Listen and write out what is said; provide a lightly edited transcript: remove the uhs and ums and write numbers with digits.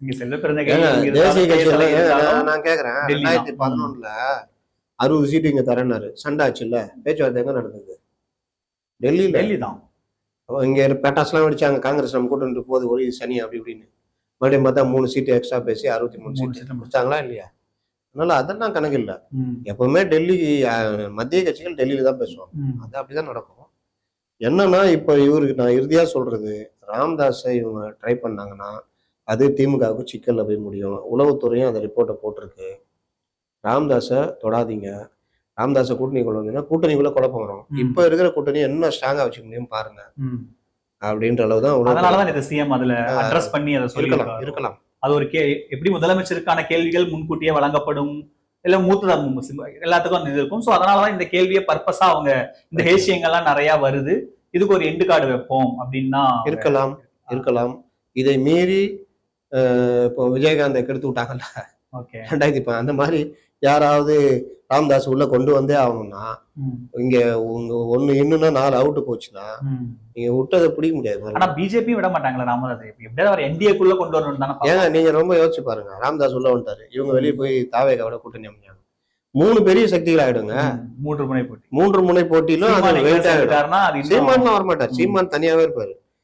இங்க செல்வ பிறந்தகை தேசிய கட்சியில இருந்தாலும் நான் கேக்குறேன், டெல்லி தான். 2011 60 சீட்டு இங்க தரேன்னாரு. சண்டை ஆச்சுல்ல, பேச்சுவார்த்தை எங்க நடந்தது? டெல்லியில. டெல்லி தான். இங்க பேட்டாஸ்லாம் வெடிச்சாங்க, காங்கிரஸ் நம்ம கூட்டு போது ஒரு சனி அப்படி இப்படின்னு. மறுபடியும் பார்த்தா 3 சீட்டு எக்ஸ்ட்ரா பேசி 63 சீட்டு முடிச்சாங்களா இல்லையா? அதனால அதெல்லாம் கணக்கு இல்லை. எப்பவுமே டெல்லி மத்திய கட்சிகள் டெல்லியில தான் பேசுவாங்க. அது அப்படிதான் நடக்கும். என்னன்னா இப்ப இவருக்கு நான் இறுதியா சொல்றது, ராமதாஸை இவங்க ட்ரை பண்ணாங்கன்னா அது திமுகவுக்கு சிக்கல்ல போய் முடியும். உளவுத்துறையும் அந்த ரிப்போர்ட்டை போட்டிருக்கு. ராமதாஸை தொடாதீங்க, ராமதாஸை கூட்டணி கொண்டு வந்தீங்கன்னா கூட்டணிக்குள்ள குழப்பம் வரும். இப்ப இருக்கிற கூட்டணி என்ன ஸ்ட்ராங்கா வச்சுக்க முடியும் பாருங்க அப்படின்ற அளவுதான். அதனாலதான் இது சிஎம் அதுல அட்ரஸ் பண்ணி அதை சொல்லிக்கலாம் இருக்கலாம். அது ஒரு எப்படி முதலமைச்சருக்கான கேள்விகள் முன்கூட்டியே வழங்கப்படும், இல்ல மூத்த எல்லாத்துக்கும் அந்த இது இருக்கும். ஸோ அதனாலதான் இந்த கேள்வியை பர்பஸா அவங்க இந்த ஹேஷியங்கள்லாம் நிறைய வருது, இதுக்கு ஒரு எண்டு கார்டு வைப்போம் அப்படின்னா இருக்கலாம். இதை மீறி இப்போ விஜயகாந்தை கெடுத்து விட்டாங்கல்ல 2010, அந்த மாதிரி யாராவது ராமதாஸ் உள்ள கொண்டு வந்தே ஆகணும்னா, இங்க ஒண்ணு இன்னும்னா 4 அவுட்டு போச்சுன்னா நீங்க விட்டதை பிடிக்க முடியாது. ஆனா பிஜேபி விட மாட்டாங்களா ராமதாஸ்? எப்படியாவது அவர் என்டிஏக்குள்ள கொண்டு வரணும் தானே. ஏங்க நீங்க ரொம்ப யோசிச்சு பாருங்க, ராமதாஸ் உள்ள வந்துட்டாரு, இவங்க வெளியே போய் தாவேகாவோட கூட்டணி அமைஞ்சாங்க, 3 பெரிய சக்திகள் ஆயிடுங்க. 3 முனை போட்டியிலும் சீமான்லாம் வரமாட்டார், சீமான் தனியாவே இருப்பாரு.